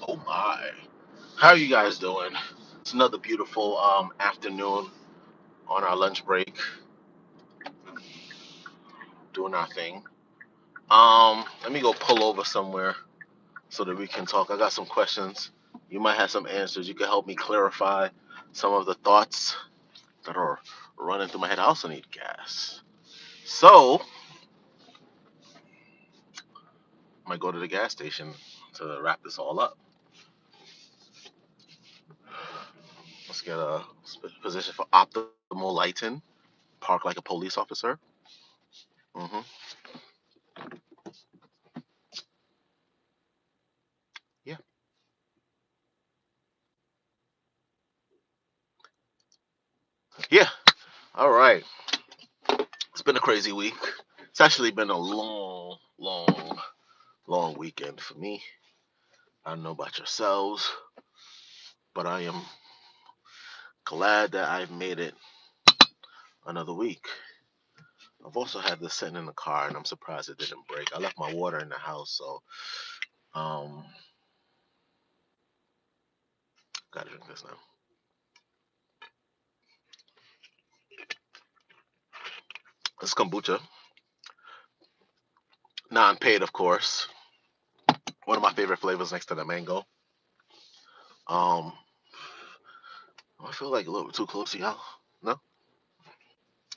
Oh my. How are you guys doing? It's another beautiful afternoon on our lunch break, doing our thing. Let me go pull over somewhere so that we can talk. I got some questions. You might have some answers. You can help me clarify some of the thoughts that are running through my head. I also need gas. So, I might go to the gas station to wrap this all up. Let's get a position for optimal lighting. Park like a police officer. hmm Yeah. Yeah. All right. It's been a crazy week. It's actually been a long weekend for me. I don't know about yourselves, but I am glad that I've made it another week. I've also had this sitting in the car, and I'm surprised it didn't break. I left my water in the house, so um, gotta drink this now. It's kombucha, non-paid, of course. One of my favorite flavors next to the mango. Um, I feel like a little bit too close to y'all. No,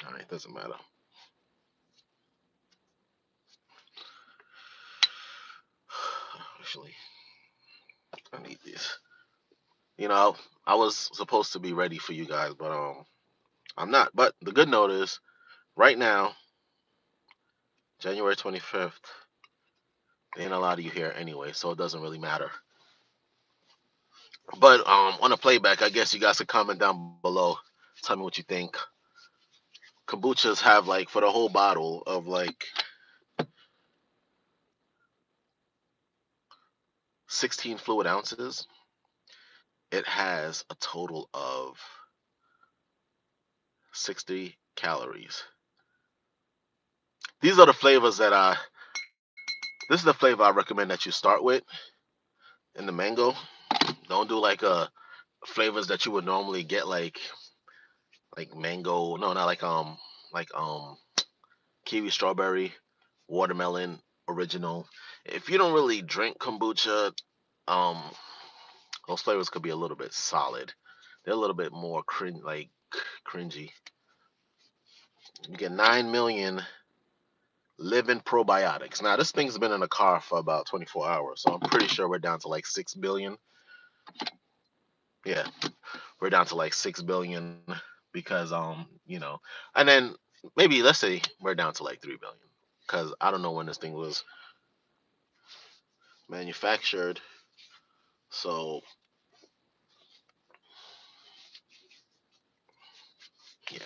all right, doesn't matter. Actually, I need these. I was supposed to be ready for you guys, but I'm not. But the good note is, right now, January 25th, there ain't a lot of you here anyway, so it doesn't really matter. But on a playback, I guess you guys could comment down below. Tell me what you think. Kombuchas have like for the whole bottle of like 16 fluid ounces, it has a total of 60 calories. These are the flavors that I. This is the flavor I recommend that you start with in the mango. Don't do like flavors that you would normally get like mango. No, not like kiwi strawberry, watermelon original. If you don't really drink kombucha, um those flavors could be a little bit solid. They're a little bit more cringy. You get 9 million living probiotics. Now this thing's been in the car for about 24 hours, so I'm pretty sure we're down to like 6 billion. Yeah, we're down to like 6 billion because and then maybe let's say we're down to like 3 billion because I don't know when this thing was manufactured. So yeah.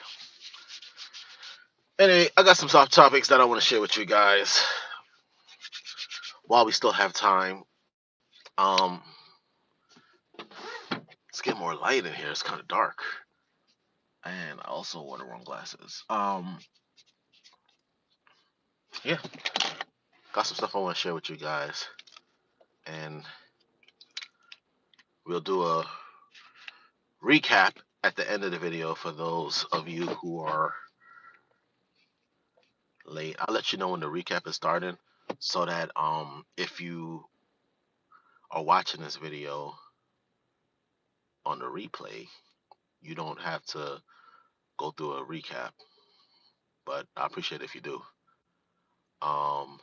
Anyway, I got some soft topics that I want to share with you guys while we still have time. Um, let's get more light in here. It's kind of dark, and I also wore the wrong glasses. Yeah, got some stuff I want to share with you guys, and we'll do a recap at the end of the video for those of you who are late. I'll let you know when the recap is starting, so that if you are watching this video on the replay, you don't have to go through a recap. But I appreciate it if you do. Um,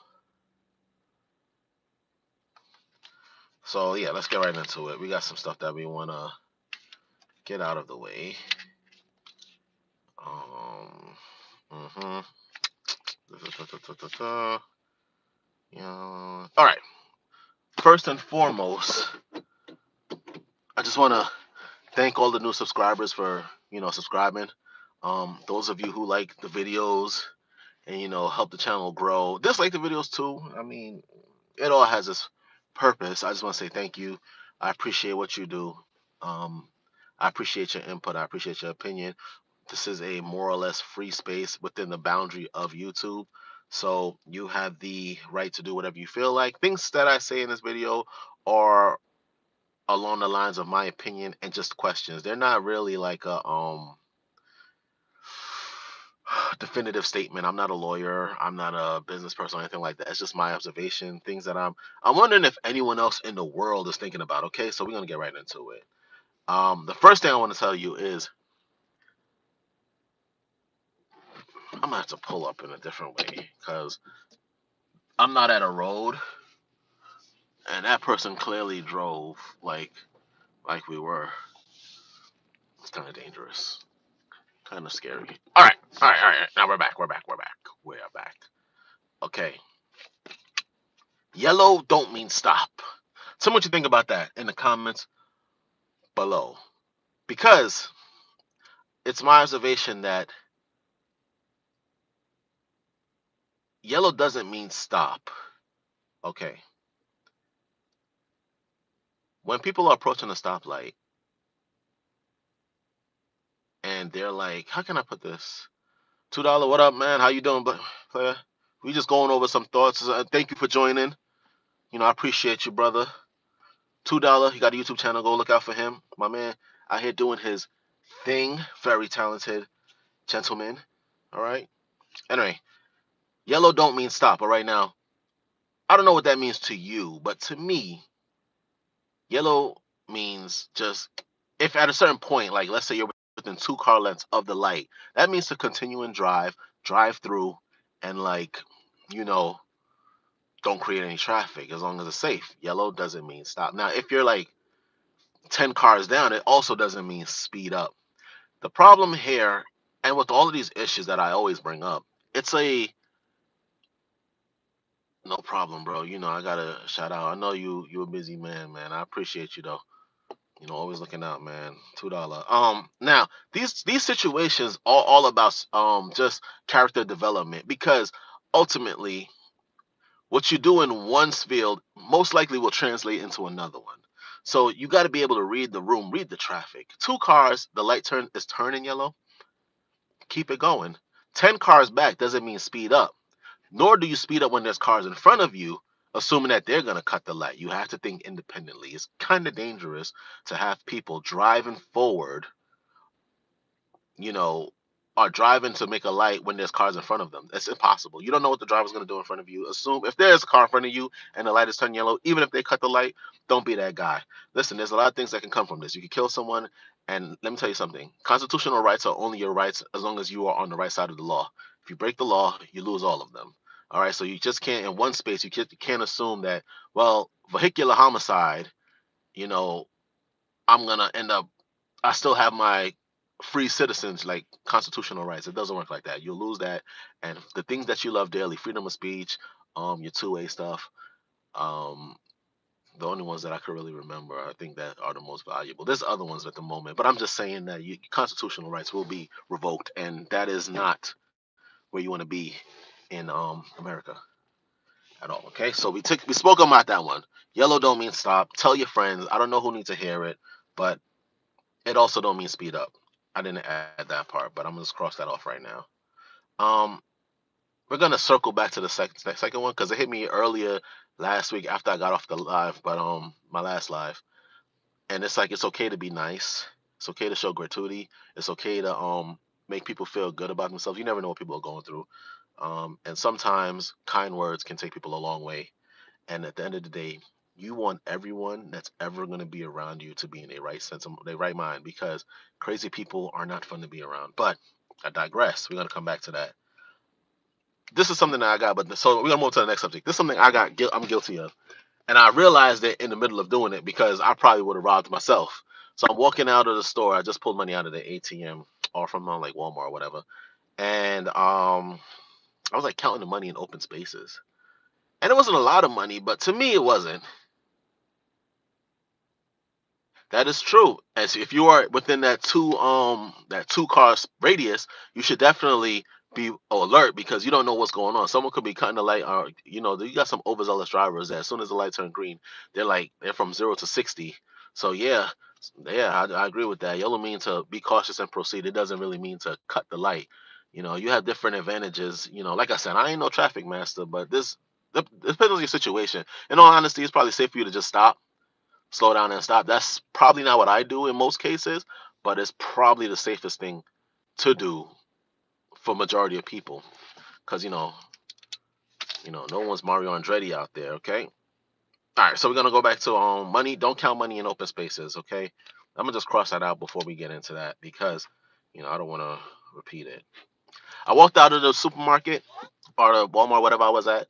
so yeah, let's get right into it. We got some stuff that we wanna get out of the way. Um, hmm Yeah. All right. First and foremost, I just wanna thank all the new subscribers for subscribing. Those of you who like the videos and help the channel grow, dislike the videos too. I mean, it all has its purpose. I just want to say thank you. I appreciate what you do. Um, I appreciate your input. I appreciate your opinion. This is a more or less free space within the boundary of YouTube. So you have the right to do whatever you feel like. Things that I say in this video are along the lines of my opinion and just questions. They're not really like a definitive statement. I'm not a lawyer. I'm not a business person or anything like that. It's just my observation, things that I'm wondering if anyone else in the world is thinking about. Okay, so we're gonna get right into it. The first thing I want to tell you is I'm gonna have to pull up in a different way because I'm not at a road, and that person clearly drove like we were. It's kind of dangerous, kind of scary. All right. Now we're back. Okay, yellow don't mean stop. Tell me what you think about that in the comments below, because it's my observation that yellow doesn't mean stop. Okay, when people are approaching a stoplight and they're like, how can I put this? $2, what up, man? How you doing, player? We just going over some thoughts. Thank you for joining. I appreciate you, brother. $2. He got a YouTube channel. Go look out for him. My man out here doing his thing. Very talented gentleman. All right. Anyway, yellow don't mean stop. All right, now, I don't know what that means to you, but to me, yellow means just if at a certain point, like let's say you're within 2 car lengths of the light, that means to continue and drive through, and you know, don't create any traffic as long as it's safe. Yellow doesn't mean stop. Now, if you're like 10 cars down, it also doesn't mean speed up. The problem here, and with all of these issues that I always bring up, it's a no problem, bro. I gotta shout out. I know you a busy man. I appreciate you though. Always looking out, man. $2. Now these situations are all about just character development, because ultimately what you do in one field most likely will translate into another one. So you got to be able to read the room, read the traffic. 2 cars, the light is turning yellow. Keep it going. 10 cars back doesn't mean speed up. Nor do you speed up when there's cars in front of you, assuming that they're going to cut the light. You have to think independently. It's kind of dangerous to have people driving forward, you know, are driving to make a light when there's cars in front of them. It's impossible. You don't know what the driver's going to do in front of you. Assume if there's a car in front of you and the light is turned yellow, even if they cut the light, don't be that guy. Listen, there's a lot of things that can come from this. You can kill someone, and let me tell you something. Constitutional rights are only your rights as long as you are on the right side of the law. If you break the law, you lose all of them. All right, so you just can't, in one space, you can't assume that, well, vehicular homicide, you know, I'm going to end up, I still have my free citizens like constitutional rights. It doesn't work like that. You'll lose that. And the things that you love dearly, freedom of speech, your two-way stuff, um, the only ones that I could really remember, I think that are the most valuable. There's other ones at the moment, but I'm just saying that constitutional rights will be revoked, and that is not where you want to be in America at all. Okay, so we spoke about that one. Yellow don't mean stop. Tell your friends. I don't know who needs to hear it, but it also don't mean speed up. I didn't add that part, but I'm gonna just cross that off right now. Um, we're gonna circle back to the second one because it hit me earlier last week after I got off the live, but my last live, and it's like it's okay to be nice. It's okay to show gratuity. It's okay to make people feel good about themselves. You never know what people are going through, and sometimes kind words can take people a long way. And at the end of the day, you want everyone that's ever going to be around you to be in their right sense of their right mind, because crazy people are not fun to be around. But I digress. We're going to come back to that. This is something that I got, but so we're going to move to the next subject. This is something I'm guilty of. And I realized it in the middle of doing it because I probably would have robbed myself. So I'm walking out of the store. I just pulled money out of the ATM or from like Walmart or whatever. And I was like counting the money in open spaces. And it wasn't a lot of money, but to me it wasn't. That is true. As if you are within that 2 car radius, you should definitely be alert because you don't know what's going on. Someone could be cutting the light, or you got some overzealous drivers that as soon as the light turn green, they're from 0 to 60. So yeah, I agree with that. Yellow means to be cautious and proceed. It doesn't really mean to cut the light. You have different advantages. Like I said, I ain't no traffic master, but this depends on your situation. In all honesty, it's probably safe for you to just stop slow down and stop. That's probably not what I do in most cases, but it's probably the safest thing to do for majority of people, because no one's Mario Andretti out there. Okay. All right, so we're gonna go back to money. Don't count money in open spaces. Okay. I'm gonna just cross that out before we get into that, because I don't want to repeat it. I walked out of the supermarket or the Walmart, whatever I was at.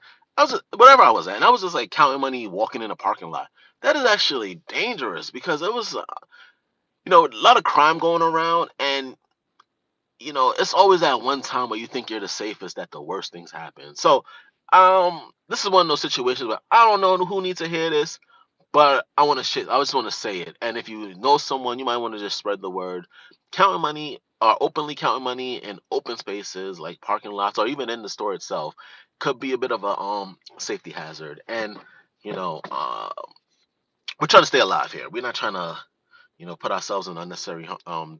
Whatever I was at, and I was just like counting money, walking in a parking lot. That is actually dangerous, because it was, a lot of crime going around, and it's always that one time where you think you're the safest that the worst things happen. So, this is one of those situations where I don't know who needs to hear this, but I want to shit. I just want to say it. And if you know someone, you might want to just spread the word. Counting money, or openly counting money in open spaces like parking lots or even in the store itself, could be a bit of a safety hazard. And you know, uh, we're trying to stay alive here. We're not trying to put ourselves in unnecessary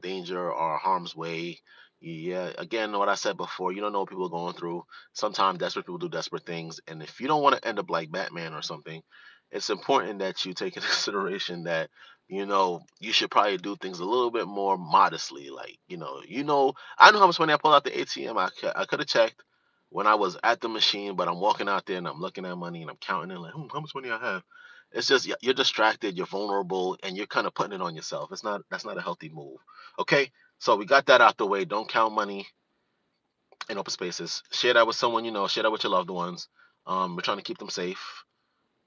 danger or harm's way. Yeah, again, what I said before, you don't know what people are going through. Sometimes desperate people do desperate things, and if you don't want to end up like Batman or something, it's important that you take into consideration that you should probably do things a little bit more modestly. Like I know how much money I pull out the ATM. I could have checked when I was at the machine, but I'm walking out there and I'm looking at money and I'm counting it like, how much money I have. It's just you're distracted, you're vulnerable, and you're kind of putting it on yourself. That's not a healthy move. Okay, so we got that out the way. Don't count money in open spaces. Share that with someone you know. Share that with your loved ones. We're trying to keep them safe.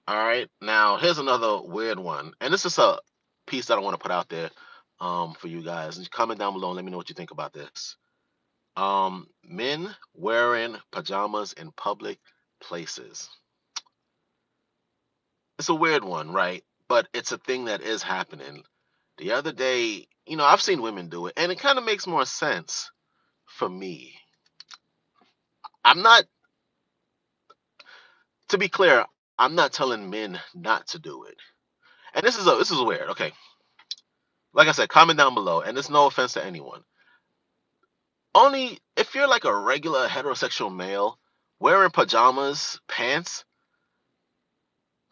All right. Now here's another weird one, and this is a piece that I want to put out there for you guys. And comment down below and let me know what you think about this. Men wearing pajamas in public places. It's a weird one, right? But it's a thing that is happening. The other day, I've seen women do it, and it kind of makes more sense for me. I'm not, to be clear, I'm not telling men not to do it. And this is weird. Okay, like I said, comment down below, and it's no offense to anyone. Only if you're like a regular heterosexual male wearing pajamas, pants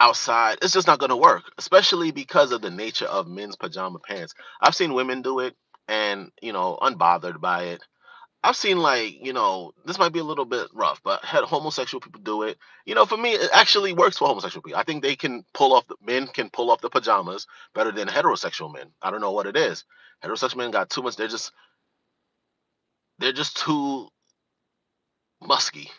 outside, it's just not gonna work, especially because of the nature of men's pajama pants. I've seen women do it, and unbothered by it. I've seen like, this might be a little bit rough, but had homosexual people do it. For me, it actually works for homosexual people. I think men can pull off the pajamas better than heterosexual men. I don't know what it is. Heterosexual men got too much. They're just too musky,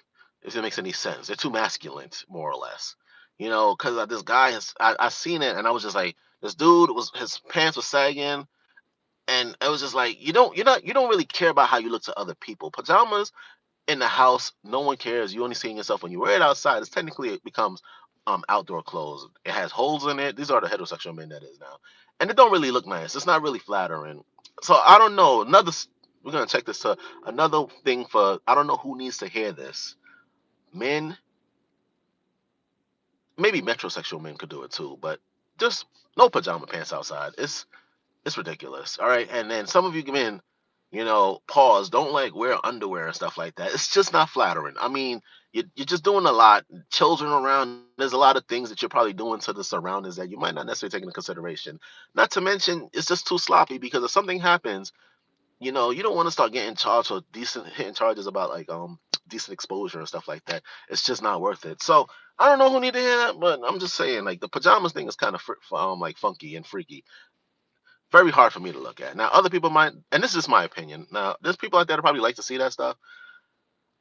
if it makes any sense. They're too masculine, more or less. Because this guy I seen it, and I was just like, this dude was his pants were sagging, and it was just like you don't really care about how you look to other people. Pajamas in the house, no one cares. You only seeing yourself when you wear it outside. It becomes outdoor clothes. It has holes in it. These are the heterosexual men that is now, and it don't really look nice. It's not really flattering. So I don't know. We're gonna check this to another thing for. I don't know who needs to hear this. Men, maybe metrosexual men could do it too, but just no pajama pants outside. It's ridiculous. All right. And then some of you men, pause, don't like wear underwear and stuff like that. It's just not flattering. I mean, you're just doing a lot. Children around, there's a lot of things that you're probably doing to the surroundings that you might not necessarily take into consideration. Not to mention, it's just too sloppy, because if something happens, you don't want to start getting charged for hitting charges about like decent exposure and stuff like that. It's just not worth it. So I don't know who need to hear that, but I'm just saying, like, the pajamas thing is kind of like funky and freaky, very hard for me to look at. Now, other people might, and this is my opinion. Now, there's people out there that probably like to see that stuff.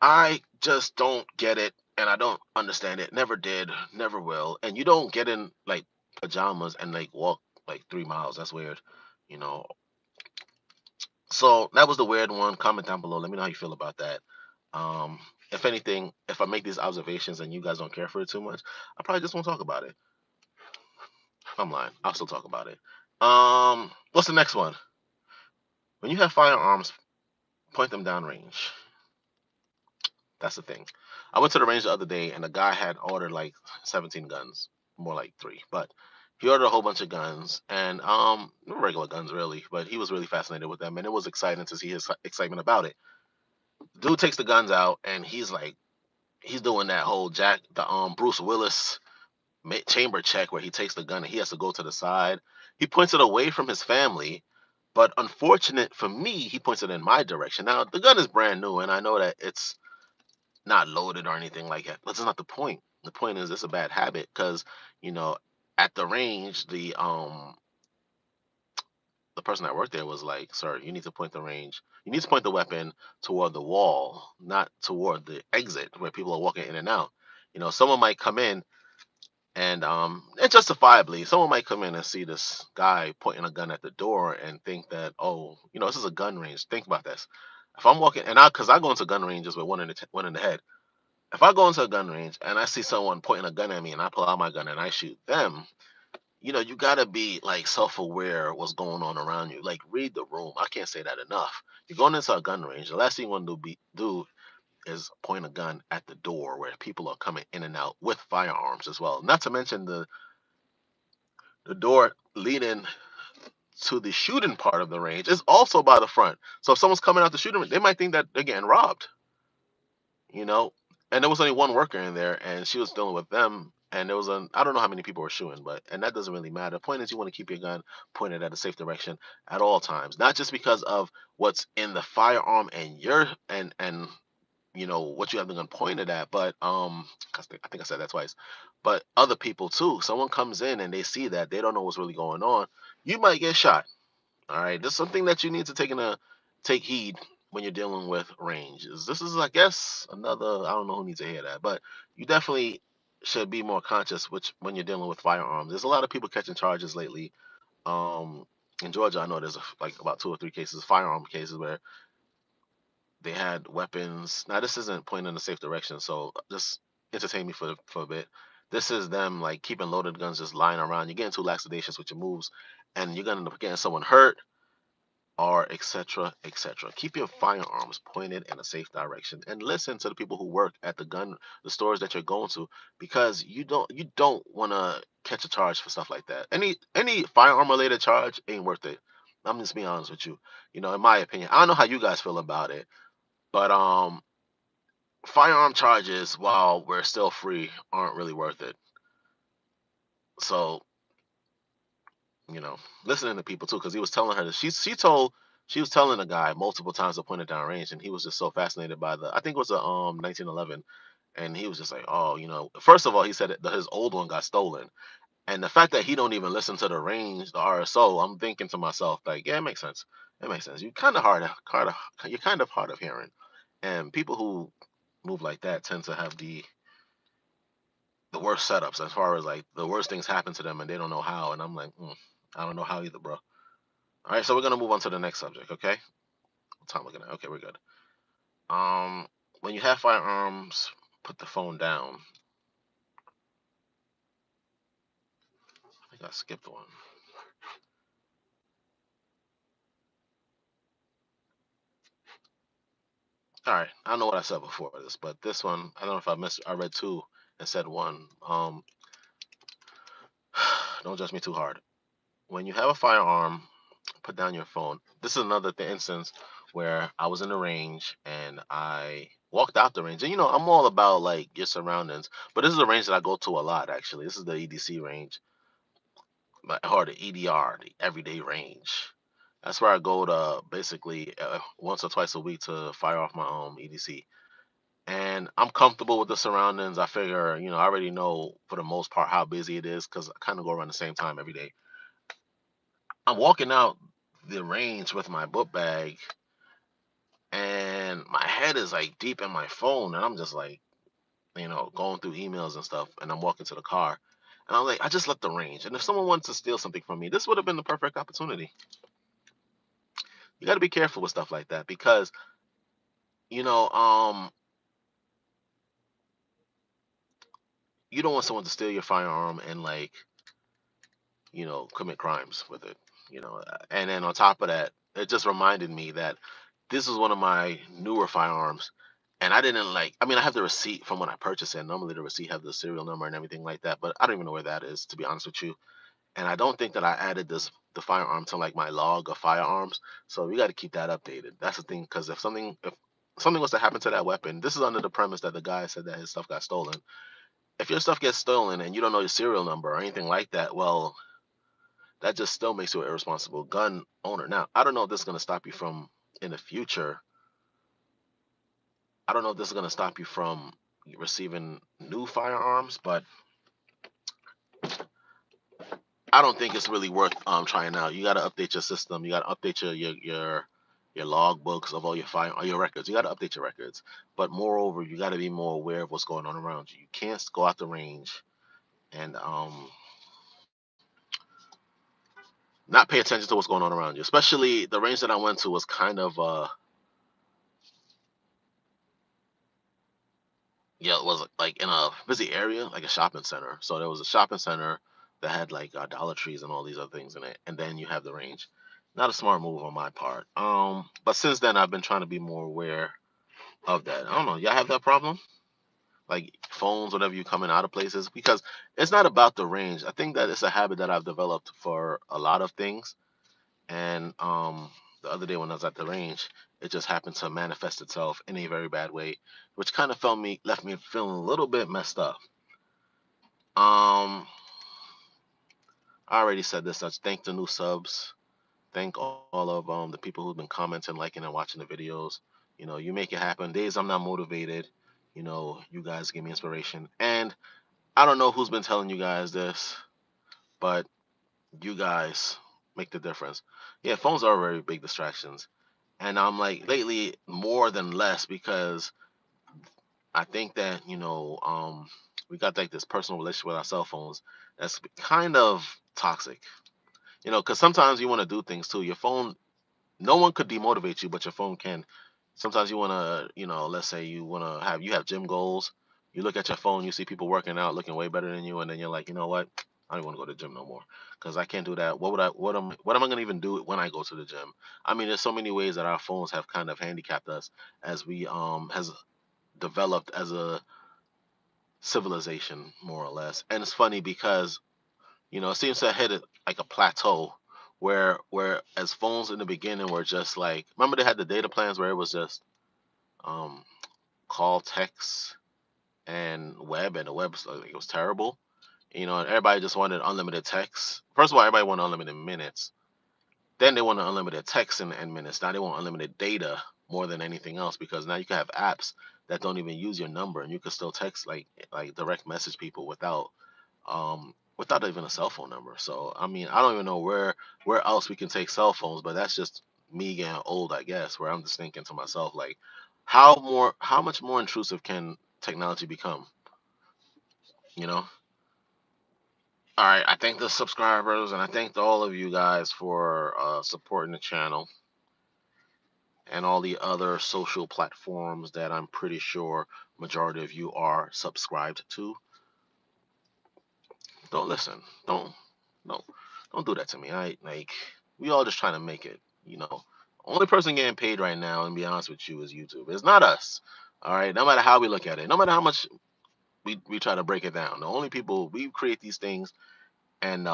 I just don't get it, and I don't understand it. Never did, never will. And you don't get in like pajamas and like walk like 3 miles. That's weird, you know. So that was the weird one. Comment down below. Let me know how you feel about that. Um, if anything, if I make these observations and you guys don't care for it too much, I probably just won't talk about it. I'm lying. I'll still talk about it. What's the next one? When you have firearms, point them downrange. That's the thing. I went to the range the other day, and the guy had ordered like 17 guns, more like three, but he ordered a whole bunch of guns, and regular guns really, but he was really fascinated with them, and it was exciting to see his excitement about it. Dude takes the guns out, and he's doing that whole Bruce Willis. chamber check where he takes the gun and he has to go to the side. He points it away from his family, but unfortunate for me, he points it in my direction. Now the gun is brand new, and I know that it's not loaded or anything like that. But that's not the point. The point is it's a bad habit because you know at the range the person that worked there was like, "Sir, you need to point the range. You need to point the weapon toward the wall, not toward the exit where people are walking in and out. Someone might come in and justifiably, someone might come in and see this guy pointing a gun at the door and think that, oh, this is a gun range. Think about this. If I'm walking, because I go into gun ranges with one in the head. If I go into a gun range and I see someone pointing a gun at me and I pull out my gun and I shoot them, you gotta be like self-aware of what's going on around you. Like read the room. I can't say that enough. You're going into a gun range. The last thing you want to do is point a gun at the door where people are coming in and out with firearms as well. Not to mention the door leading to the shooting part of the range is also by the front. So if someone's coming out the shooting range, they might think that they're getting robbed, you know. And there was only one worker in there, and she was dealing with them. And there was I don't know how many people were shooting, and that doesn't really matter. The point is, you want to keep your gun pointed at a safe direction at all times, not just because of what's in the firearm and what you have the gun pointed at, but 'cause I think I said that twice, but other people too. Someone comes in and they see that they don't know what's really going on, you might get shot. All right, this is something that you need to take heed when you're dealing with ranges. This is, I guess, another. I don't know who needs to hear that, but you definitely should be more conscious which when you're dealing with firearms. There's a lot of people catching charges lately. Um, in Georgia, I know there's like about 2 or 3 cases, firearm cases, where they had weapons. Now, this isn't pointing in a safe direction, so just entertain me for a bit. This is them like keeping loaded guns just lying around. You're getting too laxadacious with your moves, and you're gonna end up getting someone hurt or etc. etc. Keep your firearms pointed in a safe direction and listen to the people who work at the stores that you're going to, because you don't want to catch a charge for stuff like that. Any firearm related charge ain't worth it. I'm just being honest with you. In my opinion, I don't know how you guys feel about it, but firearm charges, while we're still free, aren't really worth it. So, you know, listening to people too, because he was telling her that she was telling the guy multiple times to point it down range, and he was just so fascinated by I think it was a 1911, and he was just like, oh, first of all, he said that his old one got stolen, and the fact that he don't even listen to the range, the RSO, I'm thinking to myself like, yeah, it makes sense. It makes sense. You're kind of hard of hearing, and people who move like that tend to have the worst setups, as far as like the worst things happen to them and they don't know how. And I'm like, I don't know how either, bro. All right, so we're gonna move on to the next subject. Okay, what time looking at? Okay, we're good. Um, when you have firearms, put the phone down. I think I skipped one. All right, I don't know what I said before this, but this one, I don't know if I missed. I read two and said one. Don't judge me too hard. When you have a firearm, put down your phone. This is another instance where I was in the range and I walked out the range. And I'm all about like your surroundings, but this is a range that I go to a lot actually. This is the EDC range, or the EDR, the everyday range. That's where I go to basically once or twice a week to fire off my EDC. And I'm comfortable with the surroundings. I figure, I already know for the most part how busy it is because I kind of go around the same time every day. I'm walking out the range with my book bag, and my head is like deep in my phone, and I'm just like, going through emails and stuff, and I'm walking to the car, and I'm like, I just left the range, and if someone wanted to steal something from me, this would have been the perfect opportunity. You got to be careful with stuff like that because you know um you don't want someone to steal your firearm and like commit crimes with it. And then on top of that, it just reminded me that this is one of my newer firearms, and I didn't like. I mean, I have the receipt from when I purchased it. Normally, the receipt have the serial number and everything like that, but I don't even know where that is, to be honest with you. And I don't think that I added the firearm to like my log of firearms. So we got to keep that updated. That's the thing, because if something was to happen to that weapon, this is under the premise that the guy said that his stuff got stolen. if your stuff gets stolen and you don't know your serial number or anything like that, well, that just still makes you an irresponsible gun owner. Now, I don't know if this is going to stop you from in the future. I don't know if this is going to stop you from receiving new firearms, but I don't think it's really worth trying out. You got to update your system. You got to update your log books of all your fire all your records. You got to update your records. But moreover, you got to be more aware of what's going on around you. You can't go out the range and not pay attention to what's going on around you. Especially the range that I went to was kind of yeah, it was like in a busy area, like a shopping center. So there was a shopping center that had like Dollar Trees and all these other things in it, and then you have the range. Not a smart move on my part. But since then I've been trying to be more aware of that. I don't know. Y'all have that problem? Like phones, whatever you coming out of places, because it's not about the range. I think that it's a habit that I've developed for a lot of things. And the other day when I was at the range, it just happened to manifest itself in a very bad way, which kind of felt me left me feeling a little bit messed up. Um, I already said this. I thank the new subs. Thank all of the people who've been commenting, liking, and watching the videos. You know, you make it happen. Days I'm not motivated, you guys give me inspiration. And I don't know who's been telling you guys this, but you guys make the difference. Yeah, phones are very big distractions. And I'm like lately more than less because I think that, we got like this personal relationship with our cell phones that's kind of toxic. Because sometimes you want to do things too. Your phone, no one could demotivate you, but your phone can. Sometimes you want to, let's say you have gym goals. You look at your phone, you see people working out, looking way better than you, and then you're like, you know what? I don't want to go to the gym no more because I can't do that. What am I gonna even do when I go to the gym? I mean, there's so many ways that our phones have kind of handicapped us as we has developed as a civilization more or less. And it's funny because it seems to have hit like a plateau where as phones in the beginning were just like, remember they had the data plans where it was just um call, text, and web, and the web was like, it was terrible. And everybody just wanted unlimited text. First of all, everybody wanted unlimited minutes. Then they want unlimited text and minutes. Now they want unlimited data more than anything else because now you can have apps that don't even use your number and you can still text like direct message people without even a cell phone number. So I mean, I don't even know where else we can take cell phones, but that's just me getting old, I guess, where I'm just thinking to myself like how much more intrusive can technology become, you know? All right, I thank the subscribers and I thank all of you guys for supporting the channel and all the other social platforms that I'm pretty sure majority of you are subscribed to. Don't listen. No, don't do that to me. I like we all just trying to make it. Only person getting paid right now, and be honest with you, is YouTube. It's not us. All right. No matter how we look at it, no matter how much we try to break it down, the only people we create these things and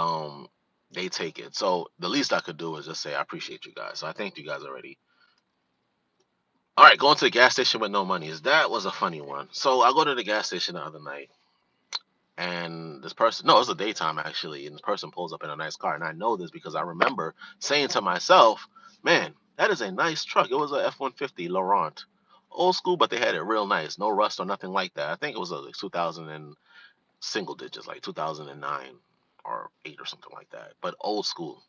they take it. So the least I could do is just say I appreciate you guys. So I thank you guys already. All right, going to the gas station with no money. That was a funny one. So I go to the gas station the other night, and this person, no, it was the daytime actually, and this person pulls up in a nice car, and I know this because I remember saying to myself, "Man, that is a nice truck." It was a F-150 Laurent, old school, but they had it real nice, no rust or nothing like that. I think it was a 2000 and single digits, like 2009 or 8 or something like that, but old school.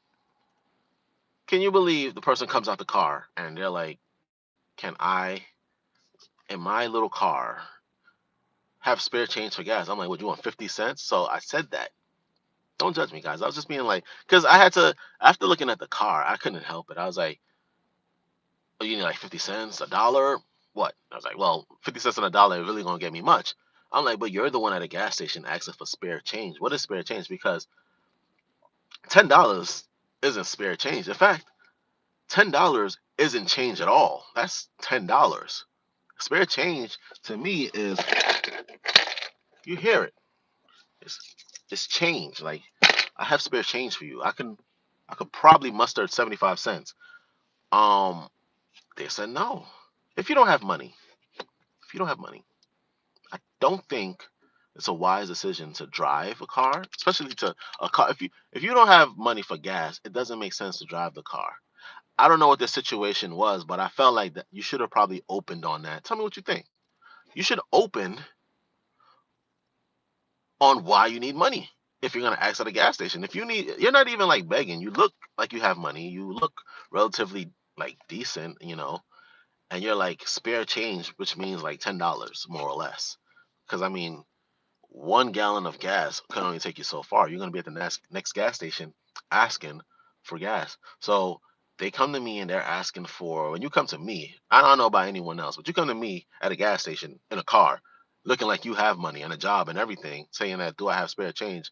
Can you believe the person comes out the car and they're like, "Can I, in my little car, have spare change for gas?" I'm like, "Would you want 50 cents?" So I said that. Don't judge me, guys. I was just being like, because I had to, after looking at the car, I couldn't help it. I was like, "Oh, you need like 50 cents, a dollar? What?" I was like, "Well, 50 cents and a dollar ain't really going to get me much." I'm like, "But you're the one at a gas station asking for spare change. What is spare change?" Because $10 isn't spare change. In fact, $10 isn't change at all. That's $10. Spare change to me is, you hear it. It's, it's change. Like, I have spare change for you. I could probably muster 75 cents. Um, They said no. If you don't have money, if you don't have money, I don't think. It's a wise decision to drive a car, especially to a car. If you don't have money for gas, it doesn't make sense to drive the car. I don't know what the situation was, but I felt like that you should have probably opened on that. Tell me what you think. You should open on why you need money. If you're gonna ask at a gas station, if you need, you're not even like begging. You look like you have money. You look relatively like decent, and you're like spare change, which means like $10 more or less. Because I mean, 1 gallon of gas can only take you so far. You're gonna be at the next gas station asking for gas. So they come to me and they're asking for. When you come to me, I don't know about anyone else, but you come to me at a gas station in a car, looking like you have money and a job and everything, saying that do I have spare change?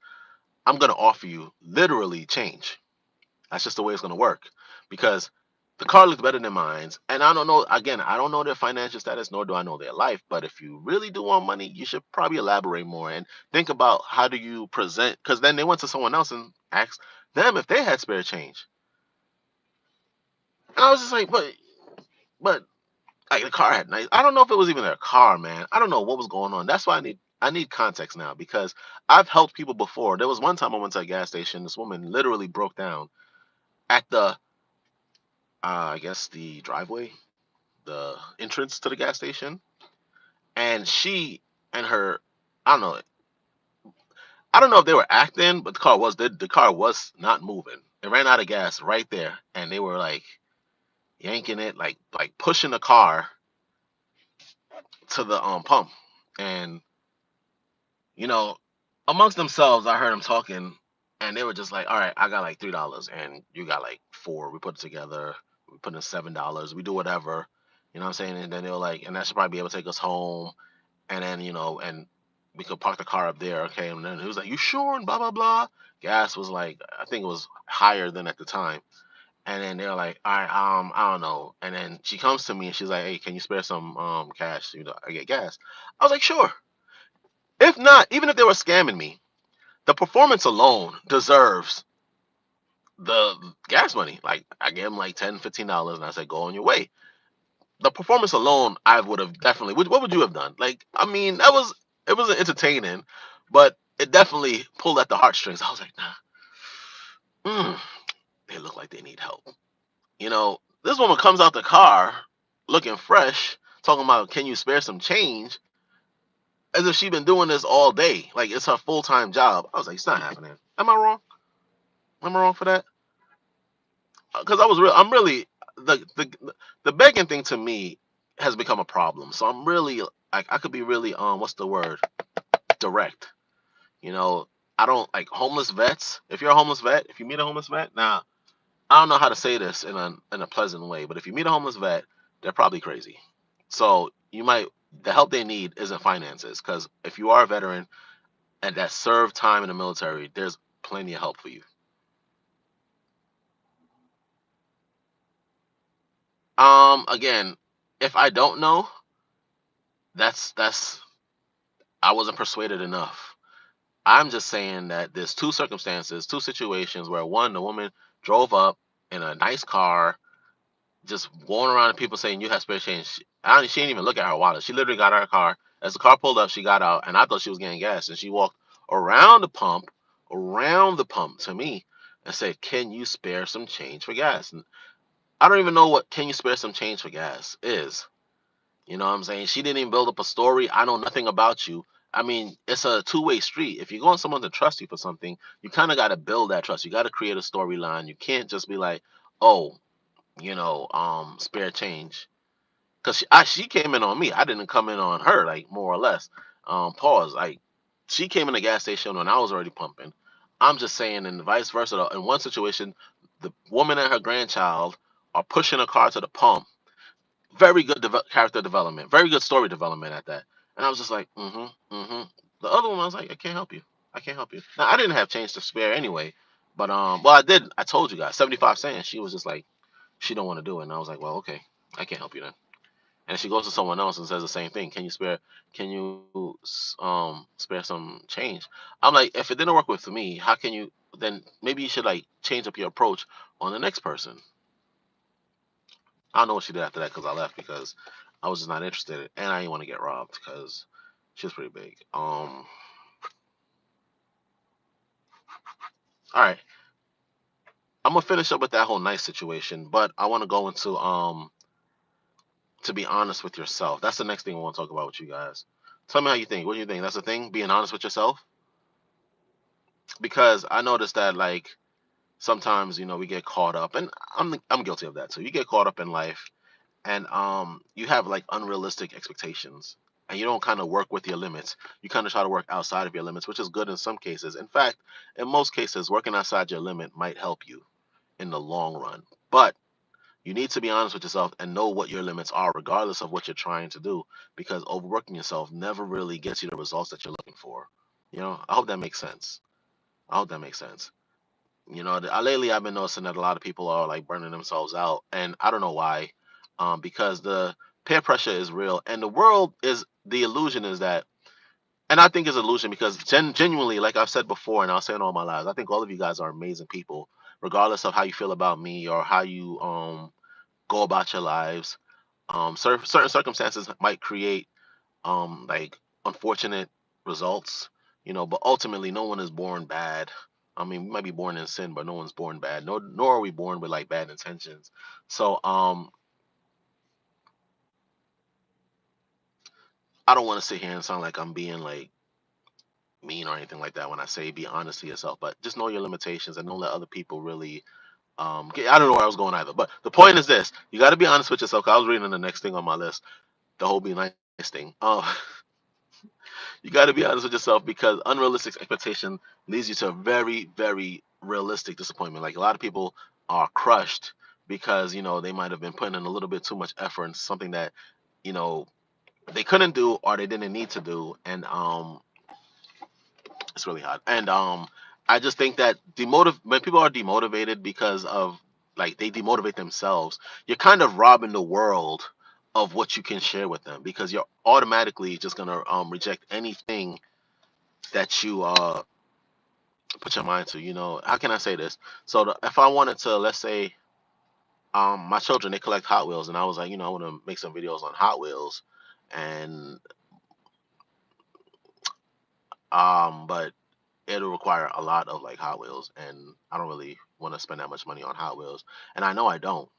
I'm gonna offer you literally change. That's just the way it's gonna work because the car looks better than mine. And I don't know, again, I don't know their financial status, nor do I know their life. But if you really do want money, you should probably elaborate more and think about how do you present. Because then they went to someone else and asked them if they had spare change. And I was just like, but like the car had nice. I don't know if it was even their car, man. I don't know what was going on. That's why I need context now because I've helped people before. There was one time I went to a gas station. This woman literally broke down at the I guess the driveway, the entrance to the gas station, and she and her, I don't know, I don't know if they were acting, but the car was not moving. It ran out of gas right there, and they were like yanking it, like pushing the car to the pump, and you know, amongst themselves, I heard them talking, and they were just like, "All right, I got like $3, and you got like four. We put it together. We put in $7. We do whatever." You know what I'm saying? And then they were like, and that should probably be able to take us home. And then and we could park the car up there, okay? And then he was like, "You sure?" And blah blah blah. Gas was like, I think it was higher than at the time. And then they're like, "All right, I don't know." And then she comes to me and she's like, "Hey, can you spare some cash? I get gas." I was like, "Sure." If not, even if they were scamming me, the performance alone deserves the gas money. Like I gave them like $10, $15, and I said, "Go on your way." The performance alone, I would have definitely. What would you have done? Like, I mean, it wasn't entertaining, but it definitely pulled at the heartstrings. I was like, nah, they look like they need help. This woman comes out the car looking fresh, talking about, can you spare some change? As if she'd been doing this all day, like it's her full time job. I was like, it's not happening. Am I wrong? Am I wrong for that? Because I'm really the begging thing to me has become a problem. So I'm really I could be really what's the word, direct. You know, I don't like homeless vets. If you're a homeless vet, if you meet a homeless vet, now I don't know how to say this in a pleasant way, but if you meet a homeless vet, they're probably crazy. So the help they need isn't finances, because if you are a veteran and that served time in the military, there's plenty of help for you. Again, if I don't know, that's I wasn't persuaded enough. I'm just saying that there's two circumstances, two situations where one, the woman drove up in a nice car, just going around and people saying you have spare change. She didn't even look at her wallet. She literally got out of her car. As the car pulled up, she got out, and I thought she was getting gas. And she walked around the pump to me, and said, "Can you spare some change for gas?" And I don't even know what "Can you spare some change for gas" is. You know what I'm saying? She didn't even build up a story. I know nothing about you. I mean, it's a two-way street. If you want someone to trust you for something, you kind of got to build that trust. You got to create a storyline. You can't just be like, "Oh, spare change," because she came in on me. I didn't come in on her, like more or less. Pause. Like she came in the gas station when I was already pumping. I'm just saying, and vice versa. Though. In one situation, the woman and her grandchild are pushing a car to the pump. Very good character development. Very good story development at that. And I was just like, mm-hmm. The other one, I was like, I can't help you. I can't help you. Now I didn't have change to spare anyway, but well, I did. I told you guys, 75 cents. She was just like, she don't want to do it, and I was like, well, okay, I can't help you then. And she goes to someone else and says the same thing. Can you spare some change? I'm like, if it didn't work with me, how can you? Then maybe you should like change up your approach on the next person. I don't know what she did after that because I left because I was just not interested, and I didn't want to get robbed because she was pretty big. All right, I'm gonna finish up with that whole nice situation, but I want to go into to be honest with yourself. That's the next thing I want to talk about with you guys. Tell me how you think. What do you think? That's the thing, being honest with yourself. Because I noticed that like sometimes we get caught up, and I'm guilty of that too. You get caught up in life, and you have like unrealistic expectations, and you don't kind of work with your limits. You kind of try to work outside of your limits, which is good in some cases. In fact, in most cases, working outside your limit might help you in the long run. But you need to be honest with yourself and know what your limits are, regardless of what you're trying to do, because overworking yourself never really gets you the results that you're looking for. I hope that makes sense. I hope that makes sense. Lately I've been noticing that a lot of people are like burning themselves out, and I don't know why. Because the peer pressure is real, and the illusion is that, and I think it's illusion because genuinely, like I've said before, and I'll say it all my lives, I think all of you guys are amazing people, regardless of how you feel about me or how you go about your lives. Certain circumstances might create like unfortunate results, but ultimately no one is born bad. I mean, we might be born in sin, but no one's born bad. No, nor are we born with like bad intentions. So I don't want to sit here and sound like I'm being like mean or anything like that when I say be honest to yourself, but just know your limitations and don't let other people really I don't know where I was going either. But the point is this: you got to be honest with yourself. 'Cause I was reading the next thing on my list, the whole be nice thing. You got to be honest with yourself because unrealistic expectation leads you to a very, very realistic disappointment. Like a lot of people are crushed because they might have been putting in a little bit too much effort into something that you know they couldn't do or they didn't need to do, and it's really hard. And I just think that when people are demotivated because of like they demotivate themselves, you're kind of robbing the world of what you can share with them because you're automatically just gonna reject anything that you put your mind to. How can I say this? So if I wanted to, let's say, my children they collect Hot Wheels, and I was like, I want to make some videos on Hot Wheels, and but it'll require a lot of like Hot Wheels, and I don't really want to spend that much money on Hot Wheels, and I know I don't.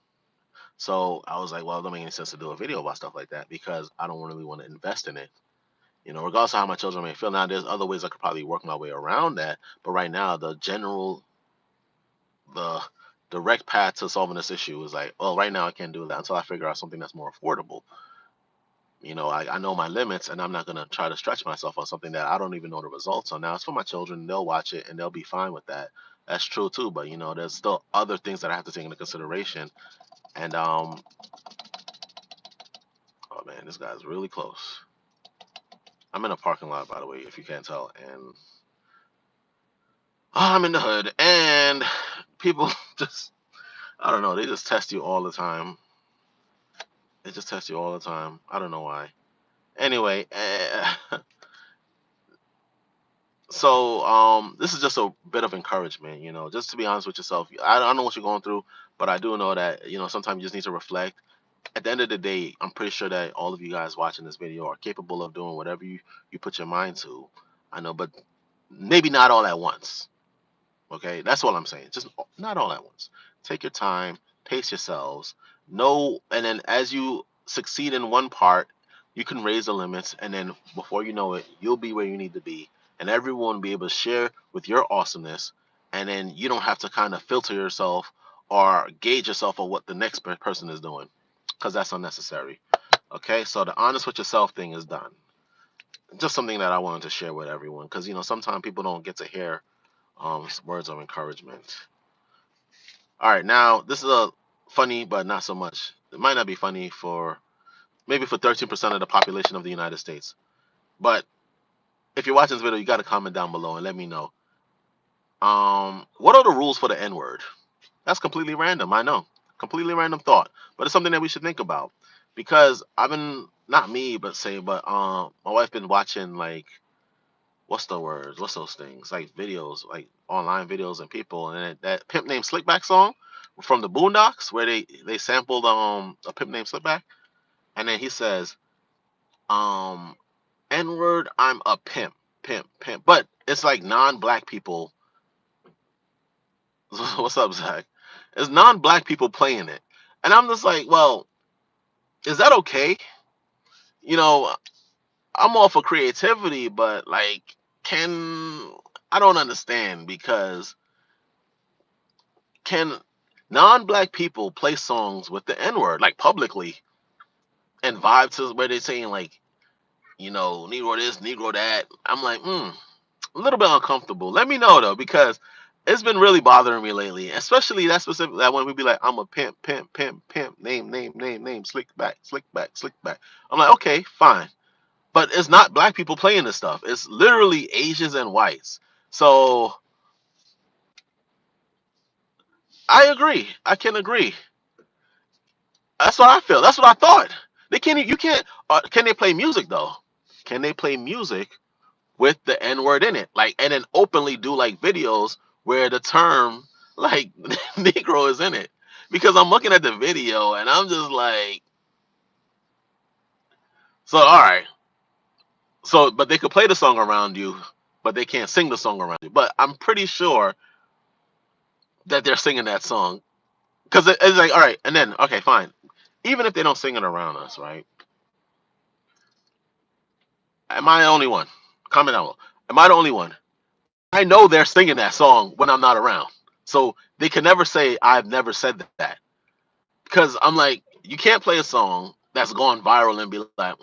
So I was like, well, it don't make any sense to do a video about stuff like that because I don't really want to invest in it. Regardless of how my children may feel. Now, there's other ways I could probably work my way around that, but right now, the direct path to solving this issue is like, well, right now I can't do that until I figure out something that's more affordable. I know my limits and I'm not going to try to stretch myself on something that I don't even know the results on. Now, it's for my children. They'll watch it and they'll be fine with that. That's true too. But, there's still other things that I have to take into consideration. And, oh man, this guy's really close. I'm in a parking lot, by the way, if you can't tell. And I'm in the hood. And people just, I don't know, they just test you all the time. They just test you all the time. I don't know why. Anyway, so this is just a bit of encouragement, just to be honest with yourself. I don't know what you're going through, but I do know that sometimes you just need to reflect. At the end of the day, I'm pretty sure that all of you guys watching this video are capable of doing whatever you put your mind to. I know, but maybe not all at once. Okay, that's all I'm saying. Just not all at once. Take your time, pace yourselves. Know, and then as you succeed in one part, you can raise the limits, and then before you know it, you'll be where you need to be, and everyone will be able to share with your awesomeness. And then you don't have to kind of filter yourself or gauge yourself on what the next person is doing, because that's unnecessary. Okay, so the honest with yourself thing is done. Just something that I wanted to share with everyone, because sometimes people don't get to hear words of encouragement. All right, now this is a funny, but not so much. It might not be funny for maybe for 13% of the population of the United States. But if you're watching this video, you got to comment down below and let me know. What are the rules for the N word? That's completely random. I know, completely random thought, but it's something that we should think about because I've been not me, but my wife been watching like what's the words? What's those things? Like videos, like online videos and people, and that Pimp Named Slickback song from the Boondocks, where they sampled a Pimp Named Slickback, and then he says, um, N word, I'm a pimp, pimp, pimp, but it's like non-black people What's up, Zach? It's non-black people playing it, and I'm just like, well, is that okay? You know, I'm all for creativity, but like, can I don't understand because can non-black people play songs with the N-word like publicly and vibe to where they're saying like, Negro this, Negro that? I'm like, a little bit uncomfortable. Let me know though, because it's been really bothering me lately, especially that specific that when we be like, I'm a pimp, pimp, pimp, pimp, name, slick back, slick back, slick back. I'm like, okay, fine. But it's not black people playing this stuff. It's literally Asians and whites. So I agree. I can agree. That's what I feel. That's what I thought. They can't. You can't. Can they play music though? Can they play music with the N word in it? Like, and then openly do like videos where the term like Negro is in it? Because I'm looking at the video and I'm just like, so all right. So, but they could play the song around you, but they can't sing the song around you. But I'm pretty sure that they're singing that song because it's like, all right, and then okay, fine. Even if they don't sing it around us, right? Am I the only one? Comment down below. Am I the only one? I know they're singing that song when I'm not around. So they can never say I've never said that. Because I'm like, you can't play a song that's gone viral and be like,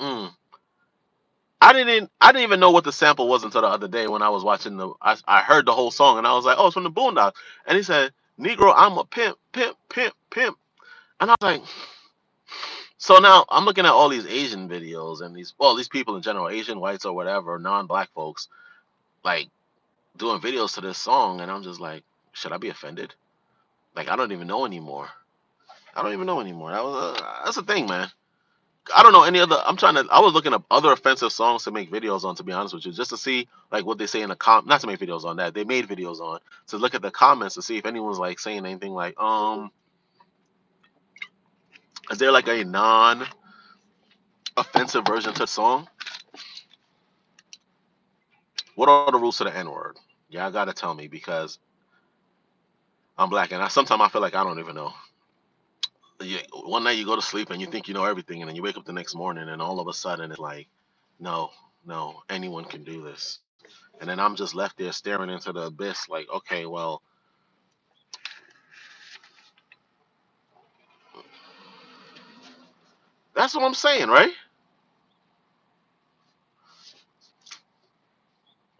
I didn't even know what the sample was until the other day when I was watching I heard the whole song and I was like, oh, it's from the Boondocks. And he said, Negro, I'm a pimp, pimp, pimp, pimp. And I was like, so now I'm looking at all these Asian videos and these people in general, Asian, whites or whatever, non-black folks, like doing videos to this song, and I'm just like, should I be offended? Like, I don't even know anymore. I don't even know anymore. That's the thing, man. I don't know any other. I was looking up other offensive songs to make videos on, to be honest with you, just to see like what they say in the not to make videos on that. They made videos on to look at the comments to see if anyone's like saying anything like, is there like a non-offensive version to the song? What are the rules to the N word? Yeah, I gotta tell me because I'm black and sometimes I feel like I don't even know. One night you go to sleep and you think you know everything, and then you wake up the next morning and all of a sudden it's like, no, no, anyone can do this. And then I'm just left there staring into the abyss, like, okay, well, that's what I'm saying, right?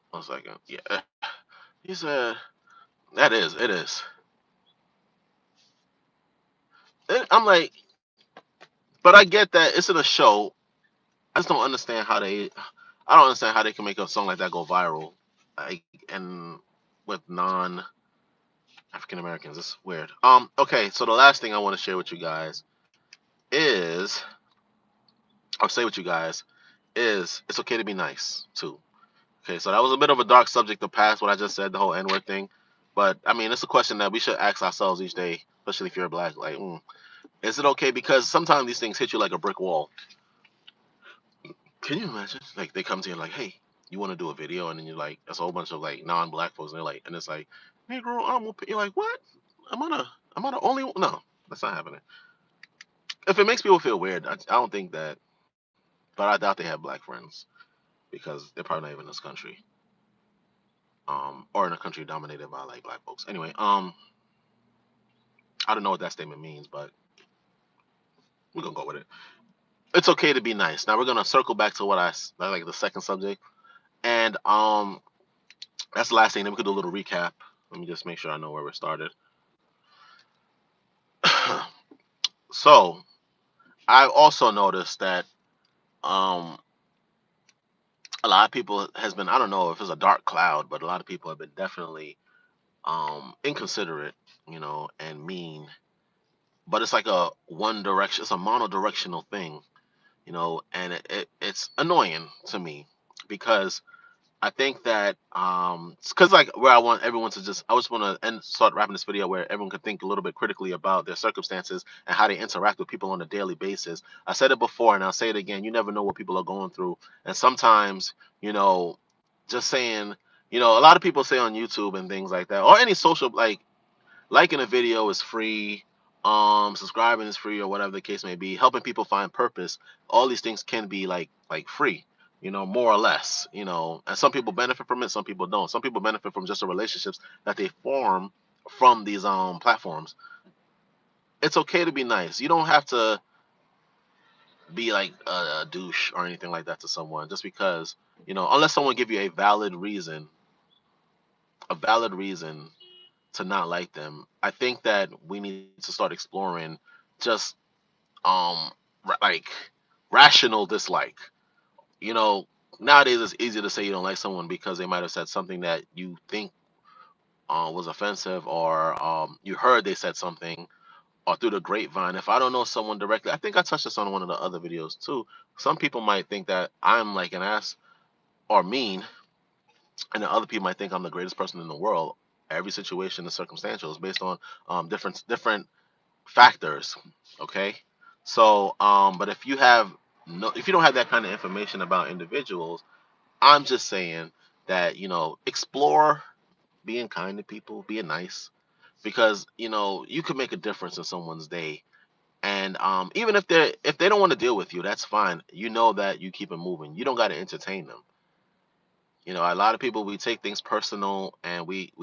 1 second. Yeah. He said, it is. I'm like, but I get that it's in a show. I just don't understand I don't understand how they can make a song like that go viral. Like, and with non African Americans. It's weird. Okay, so the last thing I want to share with you guys is, I'll say with you guys, is it's okay to be nice too. Okay, so that was a bit of a dark subject to pass what I just said, the whole N word thing. But I mean, it's a question that we should ask ourselves each day, especially if you're black. Like, is it okay? Because sometimes these things hit you like a brick wall. Can you imagine? Like, they come to you and like, hey, you want to do a video? And then you're like, there's a whole bunch of like non-black folks, and they're like, and it's like, Negro, you're like, what? Am I the only one? No, that's not happening. If it makes people feel weird, I don't think that, but I doubt they have black friends because they're probably not even in this country. Or in a country dominated by like black folks. Anyway, I don't know what that statement means, but we're gonna go with it. It's okay to be nice. Now we're gonna circle back to what like the second subject, and that's the last thing. Then we could do a little recap. Let me just make sure I know where we started. So I've also noticed that um a lot of people has been, I don't know if it's a dark cloud, but a lot of people have been definitely inconsiderate, and mean. But it's like a one direction. It's a monodirectional thing, and it's annoying to me because I think that because like where I want everyone to I just want to end start wrapping this video where everyone can think a little bit critically about their circumstances and how they interact with people on a daily basis. I said it before and I'll say it again. You never know what people are going through, and sometimes just saying, a lot of people say on YouTube and things like that, or any social like liking a video is free, subscribing is free, or whatever the case may be. Helping people find purpose, all these things can be like free, more or less, and some people benefit from it, some people don't. Some people benefit from just the relationships that they form from these platforms. It's okay to be nice. You don't have to be like a douche or anything like that to someone just because, unless someone give you a valid reason to not like them. I think that we need to start exploring just like rational dislike. You know, Nowadays it's easy to say you don't like someone because they might have said something that you think was offensive, or you heard they said something, or through the grapevine. If I don't know someone directly, I think I touched this on one of the other videos too. Some people might think that I'm like an ass or mean, and then other people might think I'm the greatest person in the world. Every situation is circumstantial. It's based on different factors. Okay, so but if you have no, if you don't have that kind of information about individuals, I'm just saying that explore being kind to people, being nice, because you can make a difference in someone's day. And even if they don't want to deal with you, that's fine. You know that you keep it moving. You don't got to entertain them. A lot of people, we take things personal, and we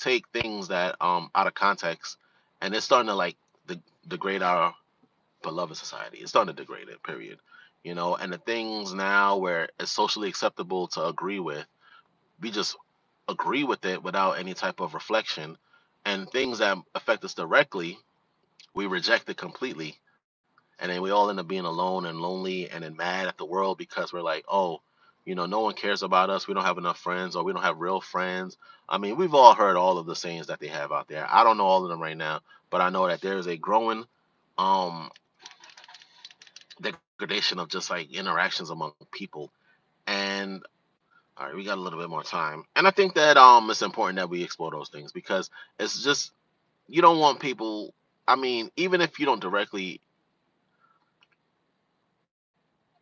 take things that out of context, and it's starting to like degrade our beloved society. It's starting to degrade it. Period. And the things now where it's socially acceptable to agree with, we just agree with it without any type of reflection, and things that affect us directly, we reject it completely, and then we all end up being alone and lonely and then mad at the world because we're like, oh, no one cares about us. We don't have enough friends, or we don't have real friends. I mean, we've all heard all of the sayings that they have out there. I don't know all of them right now, but I know that there is a growing um degradation of just like interactions among people. And all right, we got a little bit more time, and I think that it's important that we explore those things, because it's just, you don't want people. I mean, even if you don't directly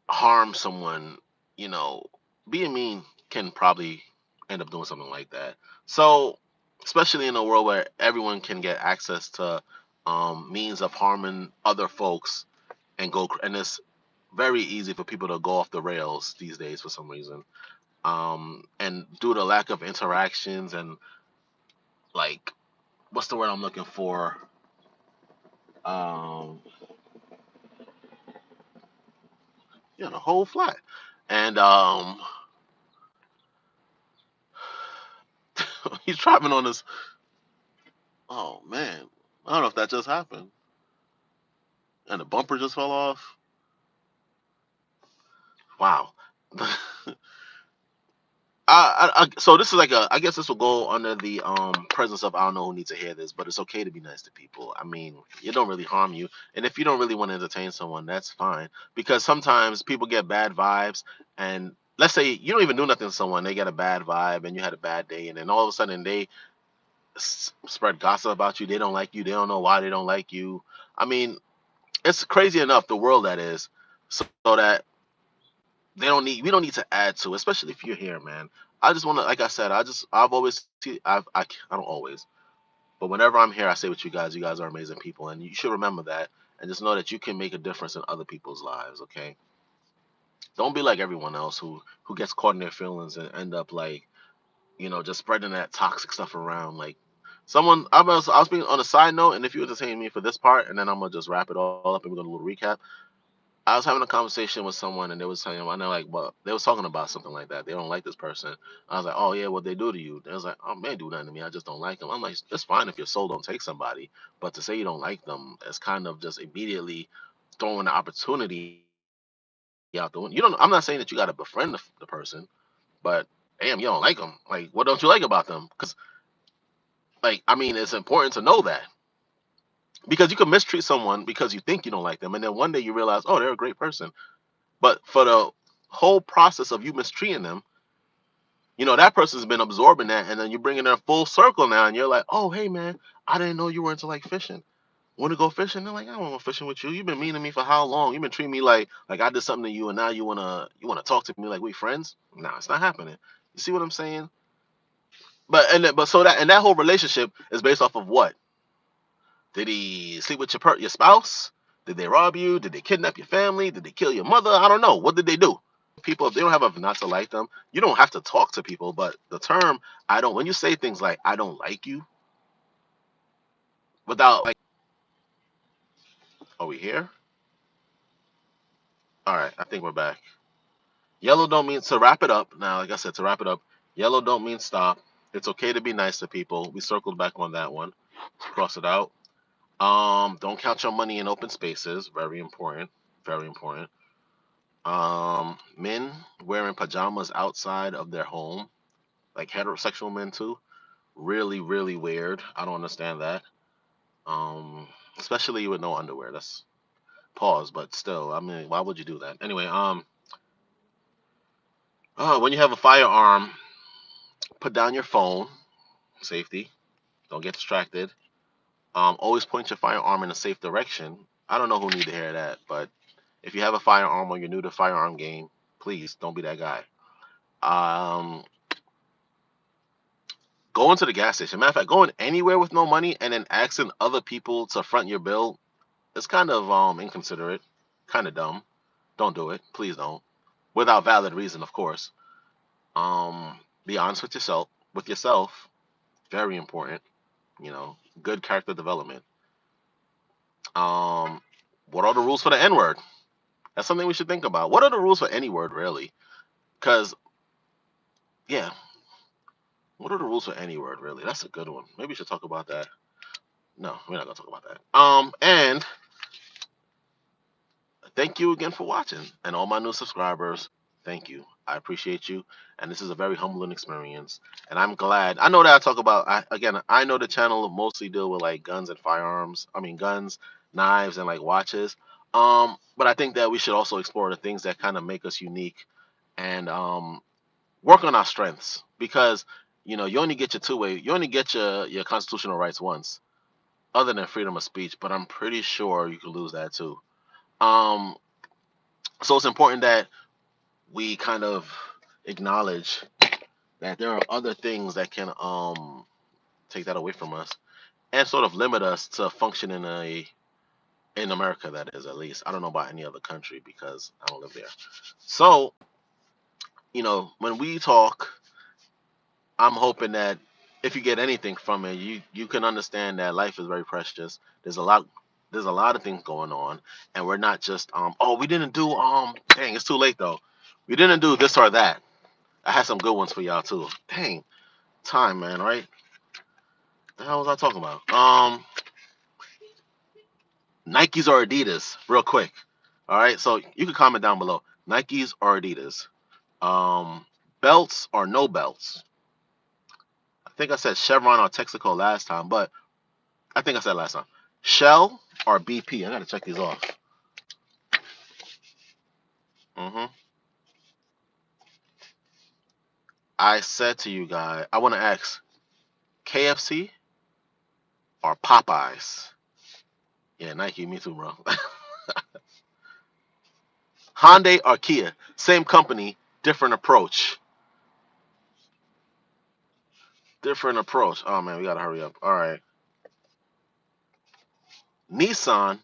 harm someone, you know, being mean can probably end up doing something like that. So, especially in a world where everyone can get access to means of harming other folks, and it's very easy for people to go off the rails these days for some reason. And due to lack of interactions and, like, what's the word I'm looking for? Um, the whole flat. And he's driving on this. Oh man, I don't know if that just happened, and the bumper just fell off. Wow. So this is like I guess this will go under the presence of, I don't know who needs to hear this, but it's okay to be nice to people. I mean, it don't really harm you, and if you don't really want to entertain someone, that's fine. Because sometimes people get bad vibes, and let's say you don't even do nothing to someone, they get a bad vibe, and you had a bad day, and then all of a sudden they spread gossip about you. They don't like you. They don't know why they don't like you. I mean, it's crazy enough the world that is, so that we don't need to add to, especially if you're here, man. I just want to, like I said, I've always, I don't always, but whenever I'm here, I say with you guys are amazing people, and you should remember that, and just know that you can make a difference in other people's lives. Okay, don't be like everyone else who gets caught in their feelings and end up like, just spreading that toxic stuff around. Like, I was being on a side note, and if you entertain me for this part, and then I'm gonna just wrap it all up and we're gonna do a little recap. I was having a conversation with someone, and they was saying, I know, like, well, they was talking about something like that. They don't like this person. I was like, oh yeah, what they do to you? They was like, oh man, do nothing to me. I just don't like them. I'm like, it's fine if your soul don't take somebody, but to say you don't like them is kind of just immediately throwing the opportunity out the window. I'm not saying that you got to befriend the person, but damn, you don't like them. Like, what don't you like about them? Because, like, I mean, it's important to know that, because you can mistreat someone because you think you don't like them, and then one day you realize, oh, they're a great person. But for the whole process of you mistreating them, that person's been absorbing that, and then you bring it in full circle now, and you're like, oh, hey, man, I didn't know you were into like fishing. Want to go fishing? They're like, I don't want to go fishing with you. You've been mean to me for how long? You've been treating me like I did something to you, and now you wanna talk to me like we friends? Nah, it's not happening. You see what I'm saying? but so that whole relationship is based off of what? Did he sleep with your spouse? Did they rob you? Did they kidnap your family? Did they kill your mother? I don't know. What did they do? People, if they don't have a not to like them, you don't have to talk to people. But the term I don't, when you say things like I don't like you, without like, are we here? All right, I think we're back. Yellow don't mean to wrap it up. Now, like I said, to wrap it up, yellow don't mean stop. It's okay to be nice to people. We circled back on that one. Cross it out. Don't count your money in open spaces. Very important. Very important. Men wearing pajamas outside of their home, like heterosexual men too. Really, really weird. I don't understand that. Especially with no underwear. That's pause, but still, I mean, why would you do that? Anyway, when you have a firearm, put down your phone. Safety. Don't get distracted. Always point your firearm in a safe direction. I don't know who need to hear that, but if you have a firearm or you're new to firearm game, please don't be that guy. Um, Going to the gas station. Matter of fact, going anywhere with no money and then asking other people to front your bill is kind of inconsiderate, kind of dumb. Don't do it. Please don't. Without valid reason, of course. Be honest with yourself. With yourself, very important. You know, good character development. Um, what are the rules for the N word? That's something we should think about. What are the rules for any word, really? Because yeah, what are the rules for any word, really? That's a good one. Maybe we should talk about that. No, we're not gonna talk about that. And thank you again for watching, and all my new subscribers. Thank you. I appreciate you, and this is a very humbling experience. And I'm glad. I know that I talk about. Again, I know the channel mostly deal with like guns and firearms. I mean, guns, knives, and like watches. But I think that we should also explore the things that kind of make us unique, and work on our strengths, because you only get your two-way. You only get your constitutional rights once, other than freedom of speech. But I'm pretty sure you could lose that too. Um, so it's important that we kind of acknowledge that there are other things that can take that away from us and sort of limit us to function in America. That is, at least I don't know about any other country because I don't live there. So when we talk, I'm hoping that if you get anything from it, you can understand that life is very precious. There's a lot of things going on, and we're not just oh, we didn't do dang, it's too late though. We didn't do this or that. I had some good ones for y'all too. Dang, time, man, right? The hell was I talking about? Nikes or Adidas, real quick. All right, so you can comment down below. Nikes or Adidas. Um, Belts or no belts. I think I said Chevron or Texaco last time, but I think I said last time. Shell or BP. I gotta check these off. hmm I said to you guys, I want to ask KFC or Popeyes. Yeah, Nike, me too, bro. Hyundai or Kia. Same company, different approach. Different approach. Oh man, we gotta hurry up. All right. Nissan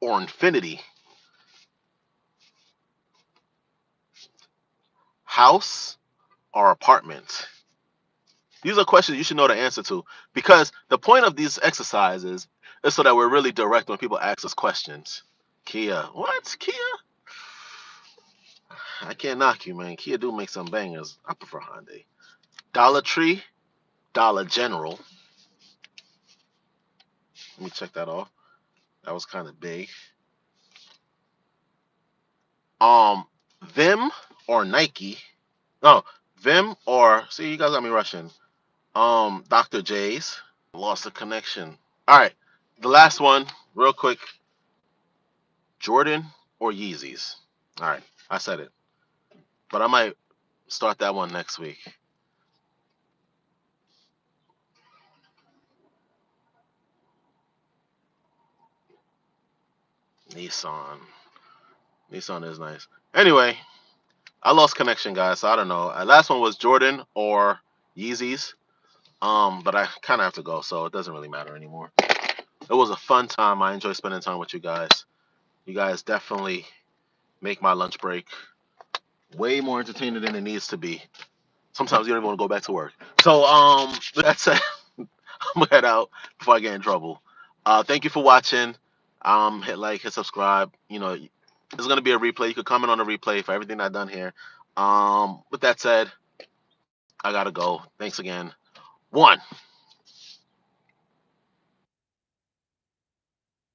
or Infinity. House or apartment. These are questions you should know the answer to, because the point of these exercises is so that we're really direct when people ask us questions. Kia. What? Kia? I can't knock you, man. Kia do make some bangers. I prefer Hyundai. Dollar Tree, Dollar General. Let me check that off. That was kind of big. Um, Vim or Nike. No, Vim or, see, you guys got me rushing. Dr. J's. Lost the connection. All right, the last one, real quick. Jordan or Yeezys. All right, I said it, but I might start that one next week. Nissan. Nissan is nice. Anyway, I lost connection, guys, so I don't know. Last one was Jordan or Yeezys. But I kind of have to go, so it doesn't really matter anymore. It was a fun time. I enjoy spending time with you guys. You guys definitely make my lunch break way more entertaining than it needs to be. Sometimes you don't even want to go back to work. So, with that said, I'm gonna head out before I get in trouble. Thank you for watching. Hit like, hit subscribe. You know, there's gonna be a replay. You could comment on the replay for everything I've done here. With that said, I gotta go. Thanks again. One.